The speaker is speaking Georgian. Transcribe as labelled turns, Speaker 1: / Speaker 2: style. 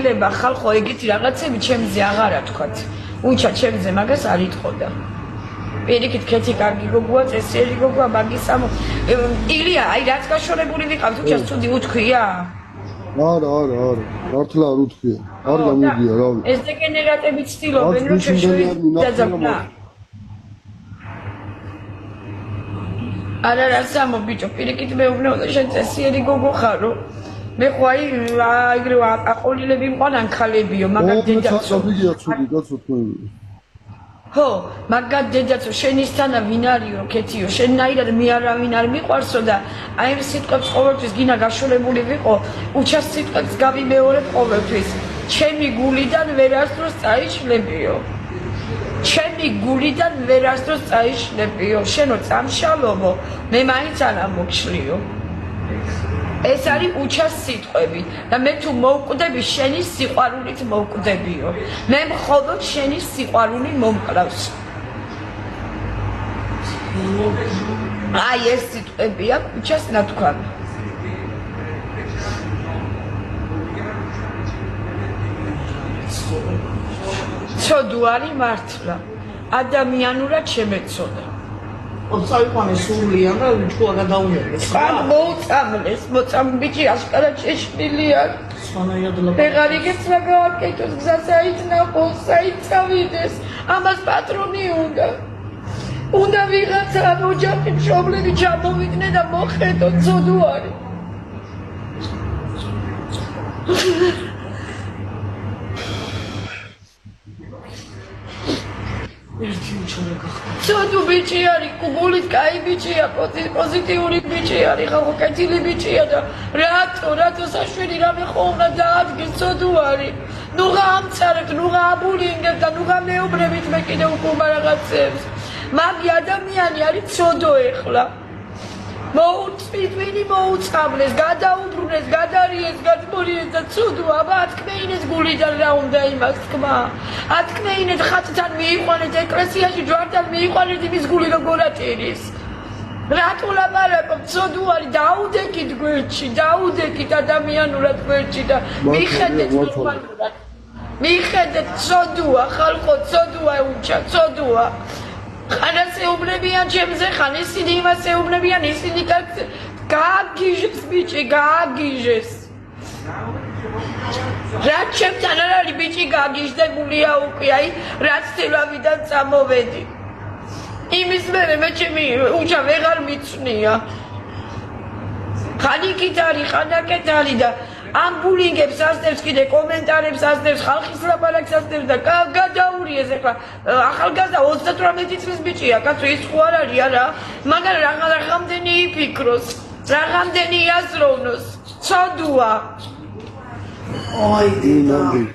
Speaker 1: შეიძლება ხალხო ეგეთი რაღაცები ჩემზე აღარა თქვათ. უჩა ჩემზე მაგას არ იტყოდა. პირიქით ქეთი კარგი გოგოა, წესიერი გოგოა, მაგის ამ ილია, აი რაც გაშორებული ვიყავთ, უჩა ცუდი უთქვია?
Speaker 2: არა, მართლა არ უთქვია. არ გამიგია, რავი.
Speaker 1: ეს დეგენერატები ცდილობენ, რომ შეშოიძაძაბნა. არა, რა სამო ბიჭო, პირიქით მეუბნეოდა, შენ წესიერი გოგო ხარო. მე ხო აი ეგრევე აყოლილები მყავან ხალებიო, მაგარ დედაცო.
Speaker 2: გამიგია ცუდი კაცო თქვენ.
Speaker 1: ხო, მაგარ დედაცო, შენისთანა ვინ არისო, ქეთიო, შენნაირად მე არავინ არ მიყვარსო და აი ამ სიტყვებს ყოველთვის გინა გაშორებული ვიყო, უჩას სიტყვებს გავიმეორებ ყოველთვის. ჩემი გულიდან ვერასდროს წაიშლებიო. ჩემი გულიდან ვერასდროს წაიშლებიო. შენო წამშალობო, მე მაინც არ ამოგშლიო. ეს არის უჩას სიტყვები და მე თუ მოვკვდები შენი სიყვარულით მოვკვდებიო. მე მხოლოდ შენი სიყვარული მომკლავს. აი ეს სიტყვებია უჩას ნათქვამი. ცოდუ არის მართლა. ადამიანურად შემეცოდა.
Speaker 3: წაიყვანე სულიან და ჩქუა გადაუნერგეს.
Speaker 1: ან მოუწამლეს, ბიჭი აშკარად შეშლილი არის. ვეღარ იგებს რა გავაკეთოს, გზას აიწნახოს, აიწავიდეს. ამას პატრონი უნდა. უნდა ვიღაცა ოჯახი მშობლები ჩამოვიდნენ და მოხედო, ცოდუ არის. ცოდუ ბიჭი არის, გულით კაი ბიჭია, პოზიტიური ბიჭი არის, ხალხო კეთილი ბიჭია და რატო საშველი რამე ხო უნდა დაადგეს, ცოდუ არის. ნუ გაამცარებთ, ნუ გააბულინგებთ და ნუ გამეუბნებით მე კიდე უკუმა რაღაცებს. მაგი ადამიანი არის ცოდო ეხლა. მოუწვით, ვინი მოუწამლეს, გადაუბრუნეს, გადარიეს, გადმორიეს და ცუდო, აბა ათქმეინეს გულიდან რა უნდა იმას თქმა. ათქმეინეთ ხატთან მიიყვანეთ ეკლესიაში, ჯვართან მიიყვანეთ იმის გული როგორ ატირის. რატო ლაპარაკობ, ცოდო არის, დაუდეკით გვერდში, დაუდეკით ადამიანურად გვერდში და მიხედეთ ნორმალურად. მიხედეთ, ცოდოა, ხალხო, ცოდოა უჩა, ცოდოა. ხანას ეუბნებიან ჩემზე, ხან ისინი იმას ეუბნებიან, ისინი გააგიჟეს ბიჭი, გააგიჟეს. რაც ჩემთან არ არის ბიჭი გააგიჟდებულია უკვე, აი რაც თელავიდან წამოვედი. იმის მერე მე ჩემი უჩა ვეღარ მიცვნია. ხან იქით არის, ხან აქეთ არის და ამ ბულინგებს ასდევს კიდე კომენტარებს ასდევს ხალხის ლაპარაკს ასდევს და გადაურიეს ეხლა ახალგაზრდა 38 წლის ბიჭია კაცო ის ხო არ არის არა მაგრამ რაღაცამდენი იფიქროს რაღაცამდენი იაზროვნოს ცოდუა
Speaker 2: აი დინამიკ